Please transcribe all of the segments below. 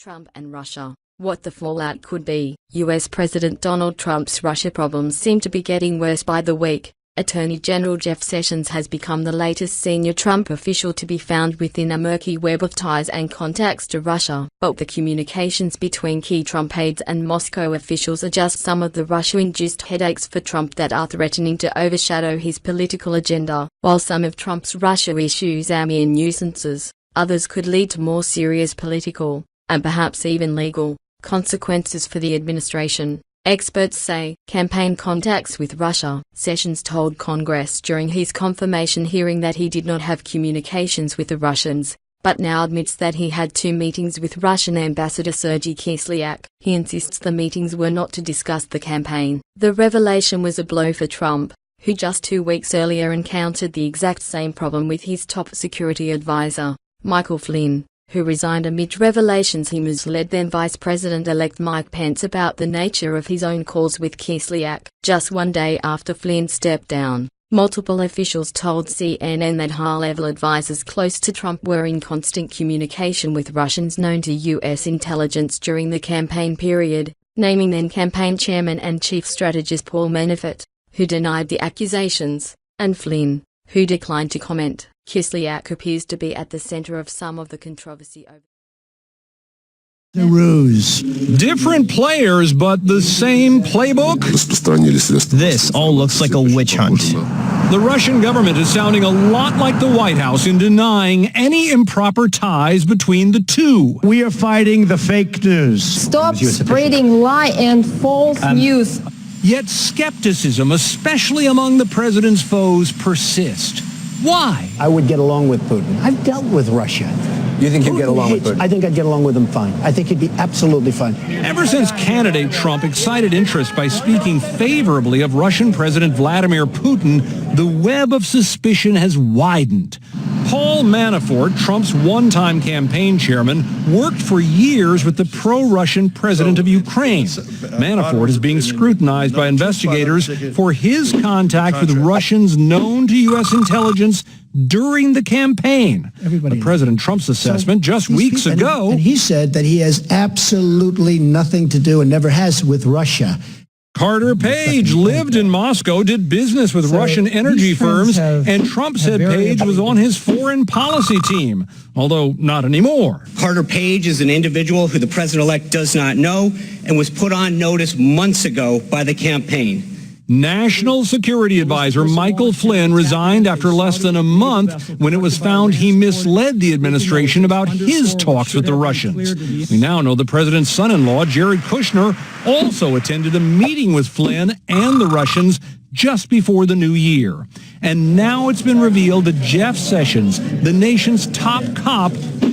Trump and Russia. What the fallout could be. U.S. President Donald Trump's Russia problems seem to be getting worse by the week. Attorney General Jeff Sessions has become the latest senior Trump official to be found within a murky web of ties and contacts to Russia. But the communications between key Trump aides and Moscow officials are just some of the Russia-induced headaches for Trump that are threatening to overshadow his political agenda. While some of Trump's Russia issues are mere nuisances, others could lead to more serious political, and perhaps even legal, consequences for the administration. Experts say. Campaign contacts with Russia. Sessions told Congress during his confirmation hearing that he did not have communications with the Russians, but now admits that he had 2 meetings with Russian Ambassador Sergei Kislyak. He insists the meetings were not to discuss the campaign. The revelation was a blow for Trump, who just 2 weeks earlier encountered the exact same problem with his top security advisor, Michael Flynn, who resigned amid revelations he misled then Vice President-elect Mike Pence about the nature of his own calls with Kislyak. Just 1 day after Flynn stepped down, multiple officials told CNN that high-level advisors close to Trump were in constant communication with Russians known to U.S. intelligence during the campaign period, naming then campaign chairman and chief strategist Paul Manafort, who denied the accusations, and Flynn, who declined to comment. Kislyak appears to be at the center of some of the controversy over the ruse. Different players, but the same playbook? This all looks like a witch hunt. The Russian government is sounding a lot like the White House in denying any improper ties between the two. We are fighting the fake news. Stop spreading lie and false news. Yet skepticism, especially among the president's foes, persist. Why? I would get along with Putin. I've dealt with Russia. You think you'd get along with Putin? I think I'd get along with him fine. I think he'd be absolutely fine. Ever since candidate Trump excited interest by speaking favorably of Russian President Vladimir Putin, the web of suspicion has widened. Paul Manafort, Trump's one-time campaign chairman, worked for years with the pro-Russian president of Ukraine. Manafort is being scrutinized by investigators for his contact with Russians known to U.S. intelligence during the campaign. But President Trump's assessment just weeks ago... And he said that he has absolutely nothing to do and never has with Russia. Carter Page lived in Moscow, did business with Russian energy firms, and Trump said Page was on his foreign policy team, although not anymore. Carter Page is an individual who the president-elect does not know and was put on notice months ago by the campaign. National Security Advisor Michael Flynn resigned after less than a month when it was found he misled the administration about his talks with the Russians. We now know the president's son-in-law, Jared Kushner, also attended a meeting with Flynn and the Russians just before the new year. And now it's been revealed that Jeff Sessions, the nation's top cop,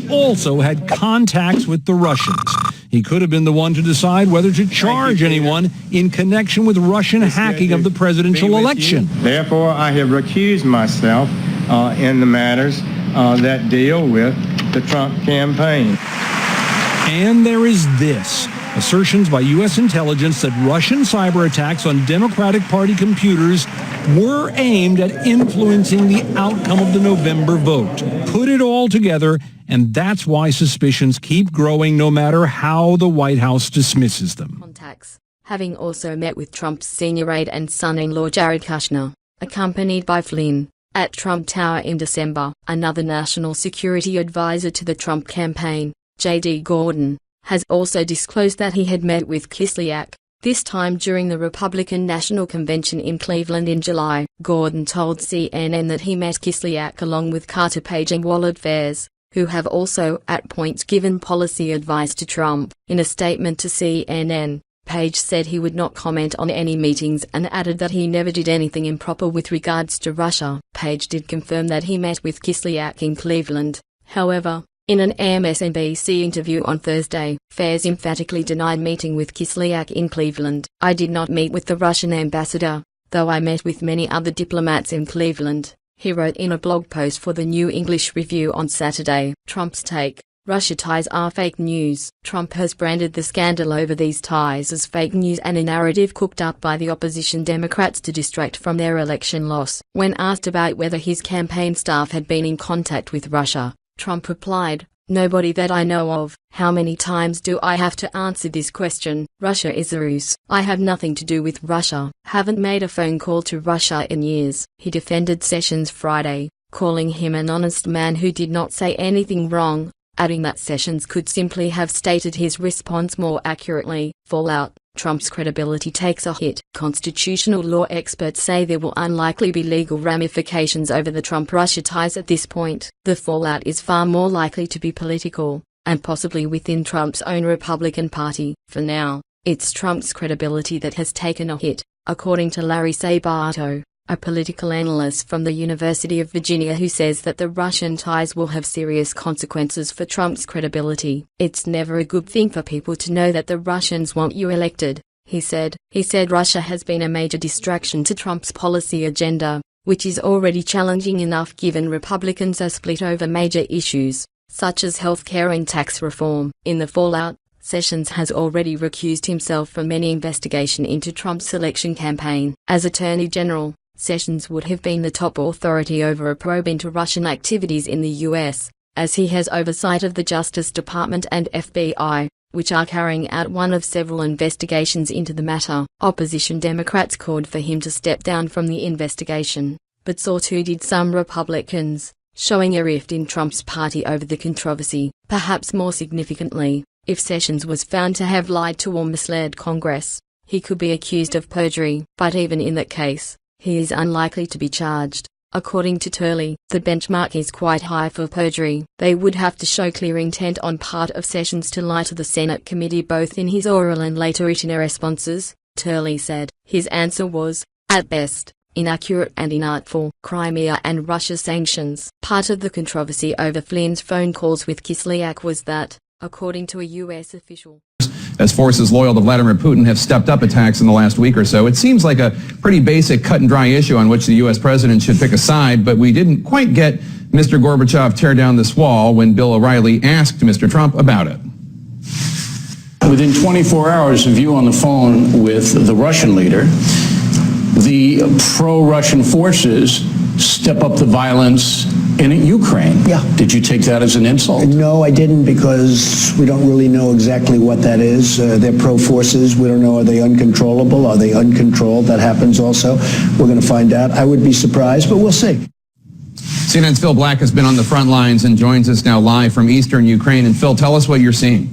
also had contacts with the Russians. He could have been the one to decide whether to charge anyone in connection with Russian hacking of the presidential election. Therefore, I have recused myself in the matters that deal with the Trump campaign. And there is this. Assertions by U.S. intelligence that Russian cyber attacks on Democratic Party computers were aimed at influencing the outcome of the November vote. Put it all together, and that's why suspicions keep growing no matter how the White House dismisses them. Contacts, having also met with Trump's senior aide and son-in-law Jared Kushner, accompanied by Flynn, at Trump Tower in December. Another national security advisor to the Trump campaign, J.D. Gordon, has also disclosed that he had met with Kislyak, this time during the Republican National Convention in Cleveland in July. Gordon told CNN that he met Kislyak along with Carter Page and Willard Fares, who have also, at points, given policy advice to Trump. In a statement to CNN, Page said he would not comment on any meetings and added that he never did anything improper with regards to Russia. Page did confirm that he met with Kislyak in Cleveland. However, in an MSNBC interview on Thursday, Fares emphatically denied meeting with Kislyak in Cleveland. I did not meet with the Russian ambassador, though I met with many other diplomats in Cleveland, he wrote in a blog post for the New English Review on Saturday. Trump's take: Russia ties are fake news. Trump has branded the scandal over these ties as fake news and a narrative cooked up by the opposition Democrats to distract from their election loss. When asked about whether his campaign staff had been in contact with Russia, Trump replied, Nobody that I know of. How many times do I have to answer this question? Russia is a ruse. I have nothing to do with Russia. Haven't made a phone call to Russia in years. He defended Sessions Friday, calling him an honest man who did not say anything wrong, adding that Sessions could simply have stated his response more accurately. Fallout. Trump's credibility takes a hit. Constitutional law experts say there will unlikely be legal ramifications over the Trump-Russia ties at this point. The fallout is far more likely to be political, and possibly within Trump's own Republican Party. For now, it's Trump's credibility that has taken a hit, according to Larry Sabato, a political analyst from the University of Virginia who says that the Russian ties will have serious consequences for Trump's credibility. It's never a good thing for people to know that the Russians want you elected, he said. He said Russia has been a major distraction to Trump's policy agenda, which is already challenging enough given Republicans are split over major issues, such as healthcare and tax reform. In the fallout, Sessions has already recused himself from any investigation into Trump's election campaign. As Attorney General, Sessions would have been the top authority over a probe into Russian activities in the U.S., as he has oversight of the Justice Department and FBI, which are carrying out one of several investigations into the matter. Opposition Democrats called for him to step down from the investigation, but so too did some Republicans, showing a rift in Trump's party over the controversy. Perhaps more significantly, if Sessions was found to have lied to or misled Congress, he could be accused of perjury. But even in that case, he is unlikely to be charged. According to Turley, the benchmark is quite high for perjury. They would have to show clear intent on part of Sessions to lie to the Senate committee both in his oral and later written responses, Turley said. His answer was, at best, inaccurate and inartful. Crimea and Russia sanctions. Part of the controversy over Flynn's phone calls with Kislyak was that, according to a U.S. official, as forces loyal to Vladimir Putin have stepped up attacks in the last week or so. It seems like a pretty basic cut and dry issue on which the U.S. president should pick a side, but we didn't quite get Mr. Gorbachev tear down this wall when Bill O'Reilly asked Mr. Trump about it. Within 24 hours of you on the phone with the Russian leader, the pro-Russian forces step up the violence in Ukraine. Yeah. Did you take that as an insult? No, I didn't, because we don't really know exactly what that is. They're pro-forces. We don't know, are they uncontrollable? Are they uncontrolled? That happens also. We're going to find out. I would be surprised, but we'll see. CNN's Phil Black has been on the front lines and joins us now live from eastern Ukraine. And Phil, tell us what you're seeing.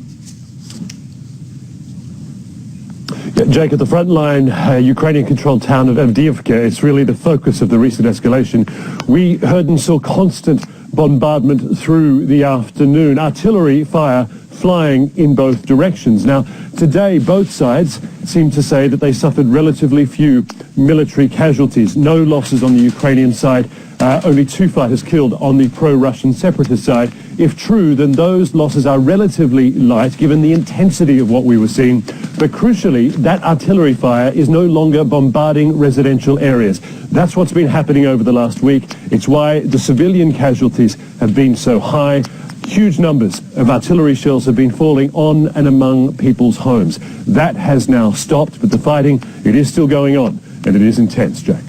Jake, at the front line, Ukrainian-controlled town of Avdiivka, it's really the focus of the recent escalation. We heard and saw constant bombardment through the afternoon, artillery fire flying in both directions. Now, today, both sides seem to say that they suffered relatively few military casualties, no losses on the Ukrainian side, only 2 fighters killed on the pro-Russian separatist side. If true, then those losses are relatively light given the intensity of what we were seeing. But crucially, that artillery fire is no longer bombarding residential areas. That's what's been happening over the last week. It's why the civilian casualties have been so high. Huge numbers of artillery shells have been falling on and among people's homes. That has now stopped, but the fighting, it is still going on, and it is intense, Jack.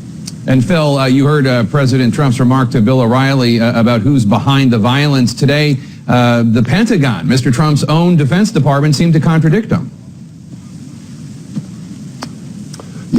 And Phil, you heard President Trump's remark to Bill O'Reilly about who's behind the violence today. The Pentagon, Mr. Trump's own Defense Department, seemed to contradict him.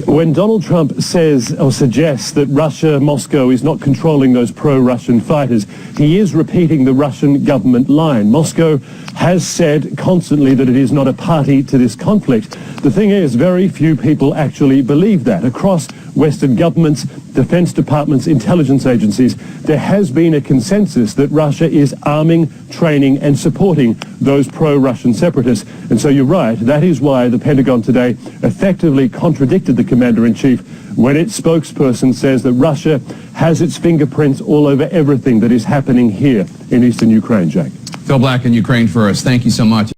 When Donald Trump says or suggests that Russia, Moscow, is not controlling those pro-Russian fighters, he is repeating the Russian government line. Moscow has said constantly that it is not a party to this conflict. The thing is, very few people actually believe that. Across Western governments, defense departments, intelligence agencies, there has been a consensus that Russia is arming, training, and supporting those pro-Russian separatists. And so you're right, that is why the Pentagon today effectively contradicted the commander-in-chief when its spokesperson says that Russia has its fingerprints all over everything that is happening here in eastern Ukraine, Jack. Phil Black in Ukraine for us. Thank you so much.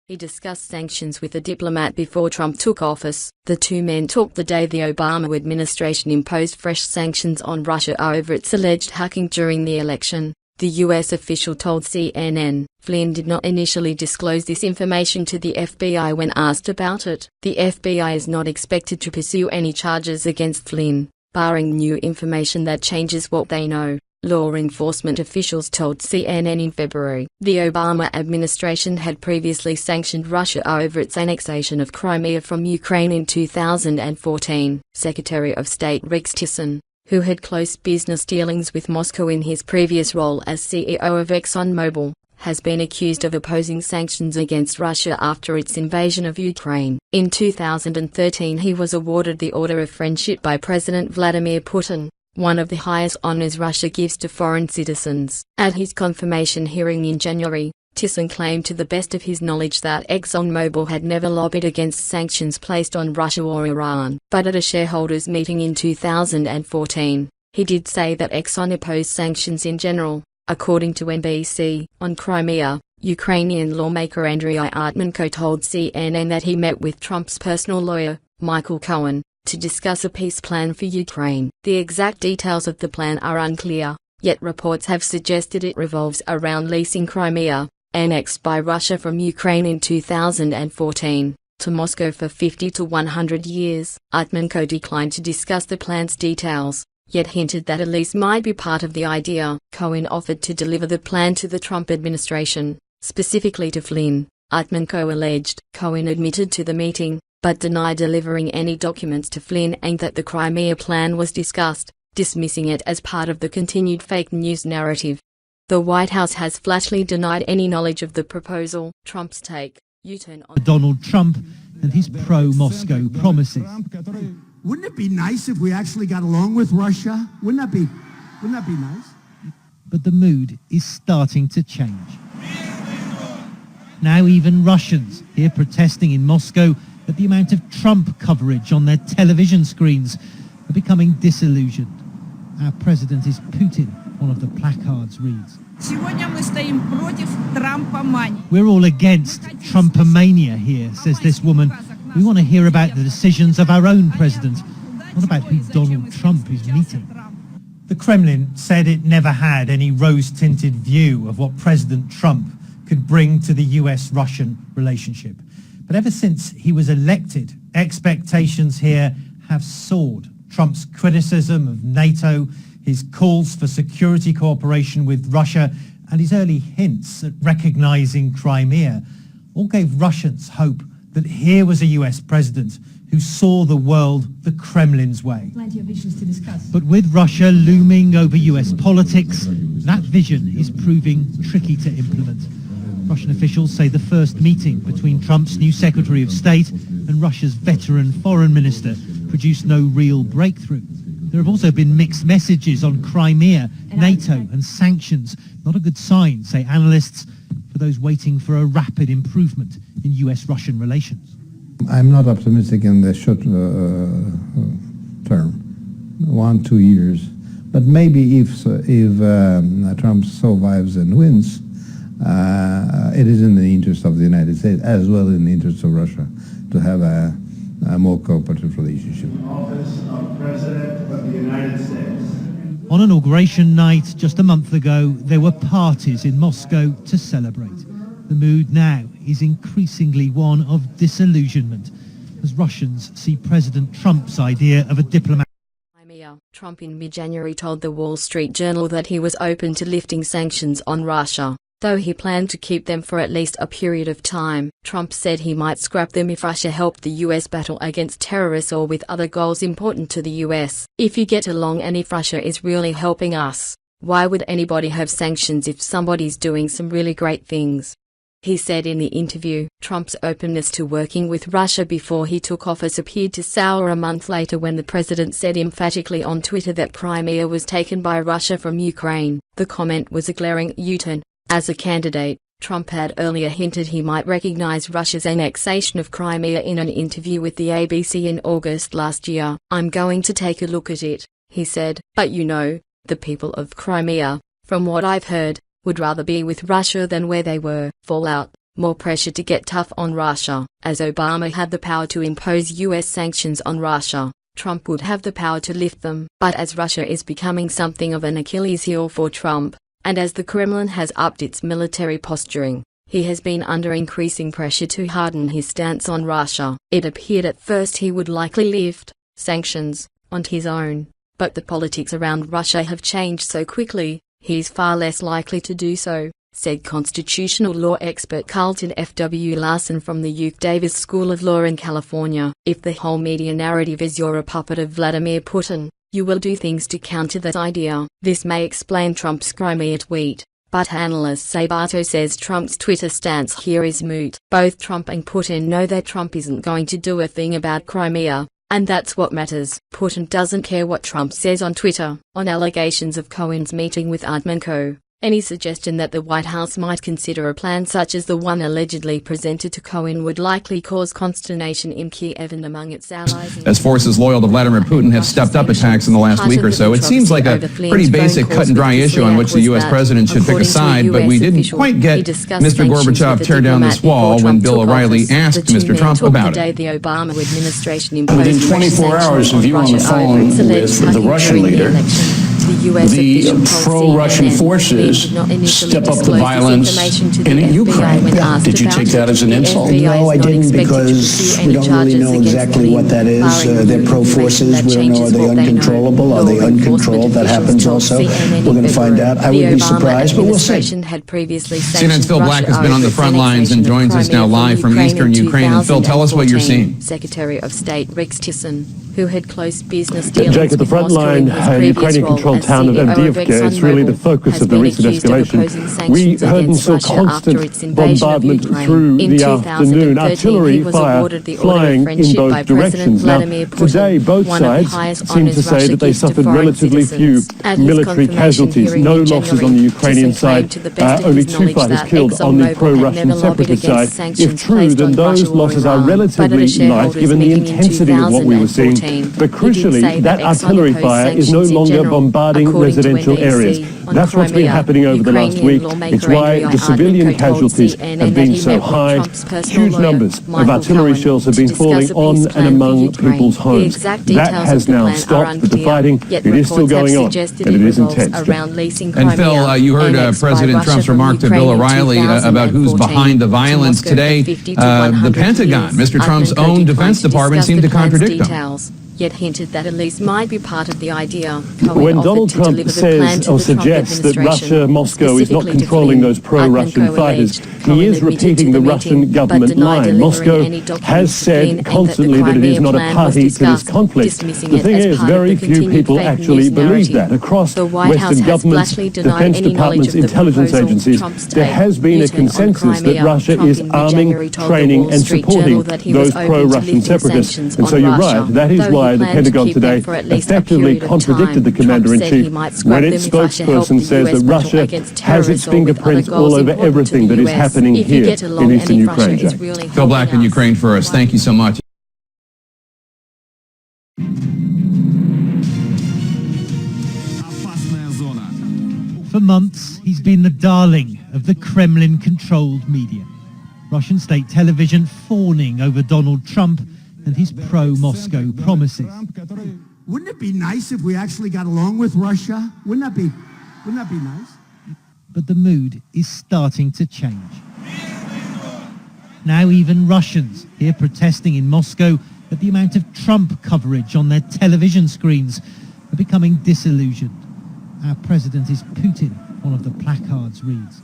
He discussed sanctions with a diplomat before Trump took office. The two men talked the day the Obama administration imposed fresh sanctions on Russia over its alleged hacking during the election. The U.S. official told CNN, Flynn did not initially disclose this information to the FBI when asked about it. The FBI is not expected to pursue any charges against Flynn, barring new information that changes what they know. law enforcement officials told CNN in February. The Obama administration had previously sanctioned Russia over its annexation of Crimea from Ukraine in 2014. Secretary of State Rex Tillerson, who had close business dealings with Moscow in his previous role as CEO of ExxonMobil, has been accused of opposing sanctions against Russia after its invasion of Ukraine. In 2013 he was awarded the Order of Friendship by President Vladimir Putin, one of the highest honors Russia gives to foreign citizens. At his confirmation hearing in January, Tillerson claimed to the best of his knowledge that ExxonMobil had never lobbied against sanctions placed on Russia or Iran. But at a shareholders' meeting in 2014, he did say that Exxon opposed sanctions in general. According to NBC, on Crimea, Ukrainian lawmaker Andriy Artmenko told CNN that he met with Trump's personal lawyer, Michael Cohen, to discuss a peace plan for Ukraine. The exact details of the plan are unclear, yet reports have suggested it revolves around leasing Crimea, annexed by Russia from Ukraine in 2014, to Moscow for 50 to 100 years. Artmenko declined to discuss the plan's details, yet hinted that a lease might be part of the idea. Cohen offered to deliver the plan to the Trump administration, specifically to Flynn, Artmenko alleged. Cohen admitted to the meeting, but denied delivering any documents to Flynn and that the Crimea plan was discussed, dismissing it as part of the continued fake news narrative. The White House has flatly denied any knowledge of the proposal. Trump's take: U-turn on Donald Trump and his pro-Moscow promises. Wouldn't it be nice if we actually got along with Russia? Wouldn't that be nice? But the mood is starting to change. Now even Russians here protesting in Moscow at the amount of Trump coverage on their television screens are becoming disillusioned. Our president is Putin, one of the placards reads. We're all against Trumpomania here, says this woman. We want to hear about the decisions of our own president, not about who Donald Trump is meeting. The Kremlin said it never had any rose-tinted view of what President Trump could bring to the US-Russian relationship. But ever since he was elected, expectations here have soared. Trump's criticism of NATO, his calls for security cooperation with Russia, and his early hints at recognizing Crimea all gave Russians hope that here was a US president who saw the world the Kremlin's way. Plenty of issues to discuss. But with Russia looming over US politics, that vision is proving tricky to implement. Russian officials say the first meeting between Trump's new Secretary of State and Russia's veteran foreign minister produced no real breakthrough. There have also been mixed messages on Crimea, NATO and sanctions. Not a good sign, say analysts, for those waiting for a rapid improvement in US-Russian relations. I'm not optimistic in the short term, 1-2 years. But maybe if Trump survives and wins, it is in the interest of the United States as well in the interest of Russia to have a more cooperative relationship. Office of President of the United States. On inauguration night just a month ago, there were parties in Moscow to celebrate. The mood now is increasingly one of disillusionment as Russians see President Trump's idea of a diplomatic Trump in mid-January told the Wall Street Journal that he was open to lifting sanctions on Russia, though he planned to keep them for at least a period of time. Trump said he might scrap them if Russia helped the US battle against terrorists or with other goals important to the US. If you get along and if Russia is really helping us, why would anybody have sanctions if somebody's doing some really great things? He said in the interview. Trump's openness to working with Russia before he took office appeared to sour a month later when the president said emphatically on Twitter that Crimea was taken by Russia from Ukraine. The comment was a glaring U-turn. As a candidate, Trump had earlier hinted he might recognize Russia's annexation of Crimea in an interview with the ABC in August last year. "I'm going to take a look at it," he said. "But you know, the people of Crimea, from what I've heard, would rather be with Russia than where they were." Fallout: more pressure to get tough on Russia. As Obama had the power to impose US sanctions on Russia, Trump would have the power to lift them. But as Russia is becoming something of an Achilles heel for Trump, and as the Kremlin has upped its military posturing, he has been under increasing pressure to harden his stance on Russia. It appeared at first he would likely lift sanctions on his own, but the politics around Russia have changed so quickly, he's far less likely to do so, said constitutional law expert Carlton F.W. Larson from the UC Davis School of Law in California. If the whole media narrative is you're a puppet of Vladimir Putin, you will do things to counter that idea. This may explain Trump's Crimea tweet, but analyst Sabato says Trump's Twitter stance here is moot. Both Trump and Putin know that Trump isn't going to do a thing about Crimea, and that's what matters. Putin doesn't care what Trump says on Twitter. On allegations of Cohen's meeting with Artmanko, any suggestion that the White House might consider a plan such as the one allegedly presented to Cohen would likely cause consternation in Kiev and among its allies. As forces loyal to Vladimir Putin have stepped up attacks in the last week or so, it seems like a pretty basic cut and dry issue on which the U.S. president should pick a side, but we didn't quite get Mr. Gorbachev tear down this wall when Bill O'Reilly asked Mr. Trump about it. The Obama administration Within 24 hours of you on the phone with the Russian leader, the pro-Russian forces step up the violence in Ukraine. Did you take that as an insult? No, I didn't, because we don't really know exactly what that is. They're pro-forces. We don't know, are they uncontrollable? Are they uncontrolled? That happens also. We're going to find out. I would be surprised, but we'll see. CNN's Phil Black has been on the front lines and joins us now live from eastern Ukraine. And Phil, tell us what you're seeing. Secretary of State Rex Tillerson, who had close business dealings Jake, at the front line, Ukrainian-controlled town of Avdiivka, it's really the focus of the recent escalation. We heard and saw constant bombardment through the afternoon, artillery fire flying in both directions. Now, today, both sides seem to say that they suffered relatively few military casualties, no losses on the Ukrainian side, only 2 fighters killed on the pro-Russian separatist side. If true, then those losses are relatively light, given the intensity of what we were seeing. But crucially, that artillery fire is no longer bombarding residential areas. That's what's been happening over the last week. It's why the civilian casualties have been so high. Huge numbers of artillery shells have been falling on and among people's homes. That has now stopped, but the fighting, it is still going on, and it is intense. And Phil, you heard President Trump's remark to Bill O'Reilly about who's behind the violence today. The Pentagon, Mr. Trump's own Defense Department, seemed to contradict him. Yet hinted that Elise might be part of the idea. When Donald Trump says or suggests that Russia, Moscow is not controlling those pro-Russian fighters, he is repeating the Russian government line. Moscow has said constantly that it is not a party to this conflict. The thing is, very few people actually believe that. Across Western governments, defense departments, intelligence agencies, there has been a consensus that Russia is arming, training and supporting those pro-Russian separatists. And so you're right, that is why the Pentagon today effectively contradicted the commander-in-chief when its spokesperson says that Russia has its fingerprints all over everything that is happening here in eastern Ukraine. Phil Black in Ukraine for us. Thank you so much. For months, he's been the darling of the Kremlin-controlled media. Russian state television fawning over Donald Trump and his pro-Moscow promises. Wouldn't it be nice if we actually got along with Russia? Wouldn't that be nice? But the mood is starting to change. Now even Russians here protesting in Moscow at the amount of Trump coverage on their television screens are becoming disillusioned. Our president is Putin, one of the placards reads.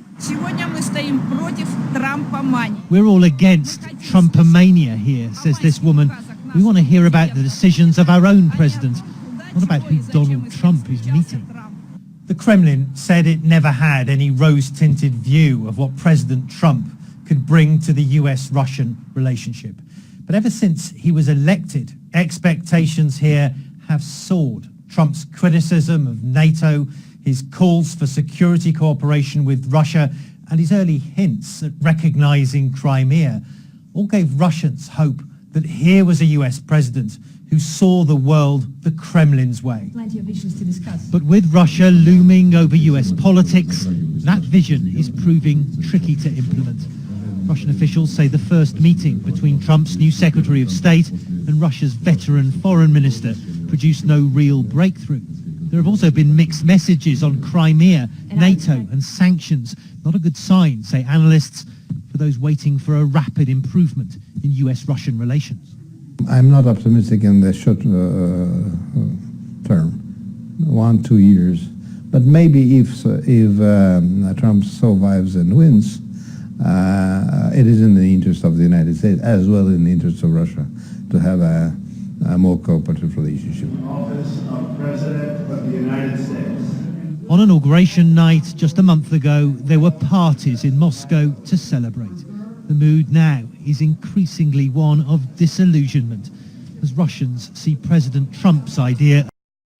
We're all against Trumpomania here, says this woman. We want to hear about the decisions of our own president, not about who Donald Trump is meeting. The Kremlin said it never had any rose-tinted view of what President Trump could bring to the US-Russian relationship. But ever since he was elected, expectations here have soared. Trump's criticism of NATO, his calls for security cooperation with Russia, and his early hints at recognizing Crimea all gave Russians hope that here was a US president who saw the world the Kremlin's way. Plenty of issues to discuss. But with Russia looming over US politics, that vision is proving tricky to implement. Russian officials say the first meeting between Trump's new Secretary of State and Russia's veteran foreign minister produced no real breakthrough. There have also been mixed messages on Crimea, NATO and sanctions. Not a good sign, say analysts, for those waiting for a rapid improvement in US-Russian relations. I'm not optimistic in the short term. 1-2 years. But maybe if Trump survives and wins, it is in the interest of the United States, as well in the interest of Russia, to have a more cooperative relationship. Office of President of the United States. On inauguration night just a month ago, there were parties in Moscow to celebrate. The mood now is increasingly one of disillusionment, as Russians see President Trump's idea.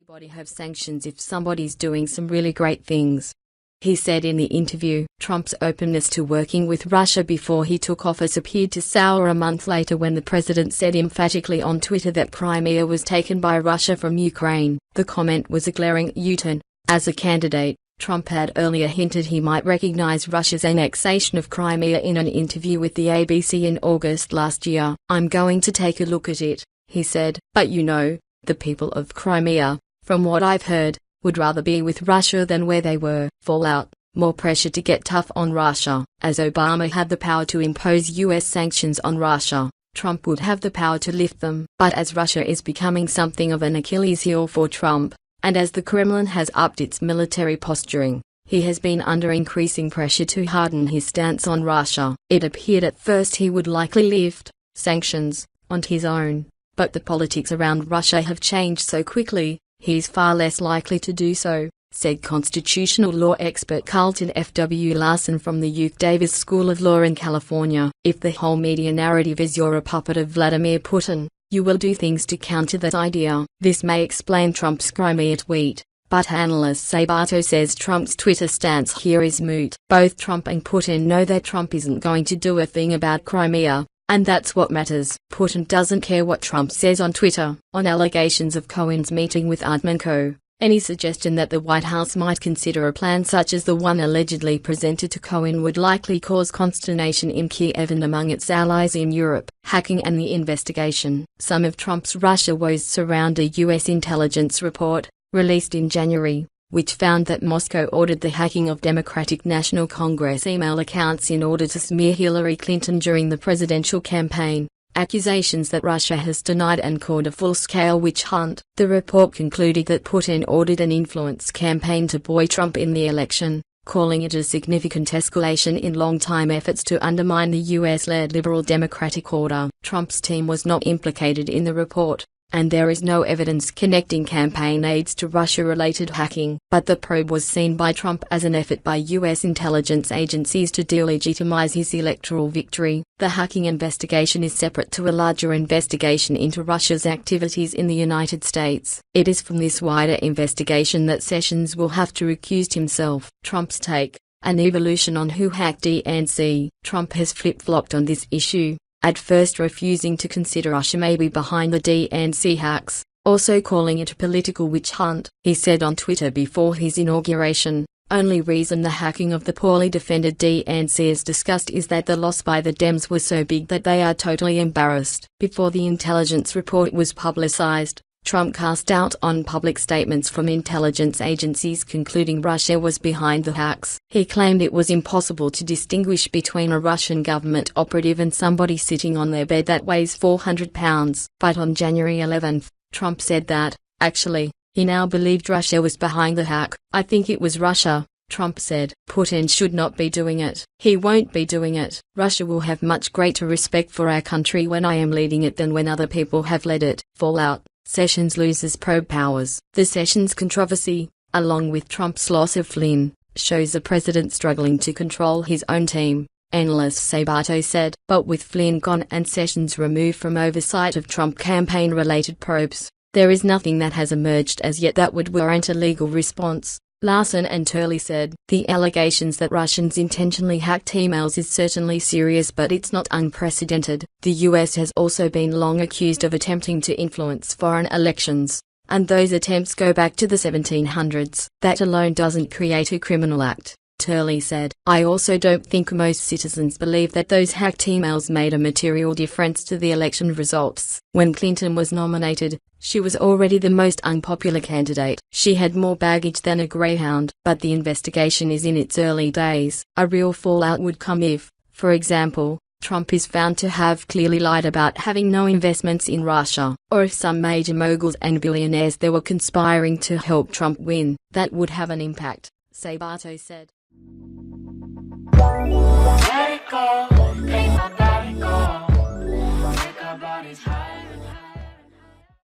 Everybody have sanctions if somebody's doing some really great things. He said in the interview. Trump's openness to working with Russia before he took office appeared to sour a month later when the president said emphatically on Twitter that Crimea was taken by Russia from Ukraine. The comment was a glaring U-turn. As a candidate, Trump had earlier hinted he might recognize Russia's annexation of Crimea in an interview with the ABC in August last year. "I'm going to take a look at it," he said. "But you know, the people of Crimea, from what I've heard, would rather be with Russia than where they were." Fallout: more pressure to get tough on Russia. As Obama had the power to impose U.S. sanctions on Russia, Trump would have the power to lift them. But as Russia is becoming something of an Achilles heel for Trump, and as the Kremlin has upped its military posturing, he has been under increasing pressure to harden his stance on Russia. It appeared at first he would likely lift sanctions on his own, but the politics around Russia have changed so quickly, he's far less likely to do so, said constitutional law expert Carlton F.W. Larson from the UC Davis School of Law in California. "If the whole media narrative is you're a puppet of Vladimir Putin, you will do things to counter that idea. This may explain Trump's Crimea tweet, but analyst Sabato says Trump's Twitter stance here is moot. Both Trump and Putin know that Trump isn't going to do a thing about Crimea, and that's what matters. Putin doesn't care what Trump says on Twitter." On allegations of Cohen's meeting with Artmanko, any suggestion that the White House might consider a plan such as the one allegedly presented to Cohen would likely cause consternation in Kiev and among its allies in Europe. Hacking and the investigation. Some of Trump's Russia woes surround a U.S. intelligence report, released in January, which found that Moscow ordered the hacking of Democratic National Congress email accounts in order to smear Hillary Clinton during the presidential campaign. Accusations that Russia has denied and called a full-scale witch hunt. The report concluded that Putin ordered an influence campaign to buoy Trump in the election, calling it a significant escalation in long-time efforts to undermine the US-led liberal democratic order. Trump's team was not implicated in the report, and there is no evidence connecting campaign aides to Russia-related hacking. But the probe was seen by Trump as an effort by U.S. intelligence agencies to delegitimize his electoral victory. The hacking investigation is separate to a larger investigation into Russia's activities in the United States. It is from this wider investigation that Sessions will have to recuse himself. Trump's take: an evolution on who hacked DNC. Trump has flip-flopped on this issue, at first refusing to consider Russia may be behind the DNC hacks, also calling it a political witch hunt. He said on Twitter before his inauguration, "Only reason the hacking of the poorly defended DNC is discussed is that the loss by the Dems was so big that they are totally embarrassed." Before the intelligence report was publicized, Trump cast doubt on public statements from intelligence agencies concluding Russia was behind the hacks. He claimed it was impossible to distinguish between a Russian government operative and somebody sitting on their bed that weighs 400 pounds. But on January 11, Trump said that, actually, he now believed Russia was behind the hack. "I think it was Russia," Trump said. "Putin should not be doing it. He won't be doing it. Russia will have much greater respect for our country when I am leading it than when other people have led it." Fallout: Sessions loses probe powers. The Sessions controversy, along with Trump's loss of Flynn, shows the president struggling to control his own team, analyst Sabato said. But with Flynn gone and Sessions removed from oversight of Trump campaign-related probes, there is nothing that has emerged as yet that would warrant a legal response. Larson and Turley said, "The allegations that Russians intentionally hacked emails is certainly serious, but it's not unprecedented. The US has also been long accused of attempting to influence foreign elections, and those attempts go back to the 1700s. That alone doesn't create a criminal act," Turley said. "I also don't think most citizens believe that those hacked emails made a material difference to the election results. When Clinton was nominated, she was already the most unpopular candidate. She had more baggage than a greyhound." But the investigation is in its early days. A real fallout would come if, for example, Trump is found to have clearly lied about having no investments in Russia, or if some major moguls and billionaires there were conspiring to help Trump win, that would have an impact, Sabato said.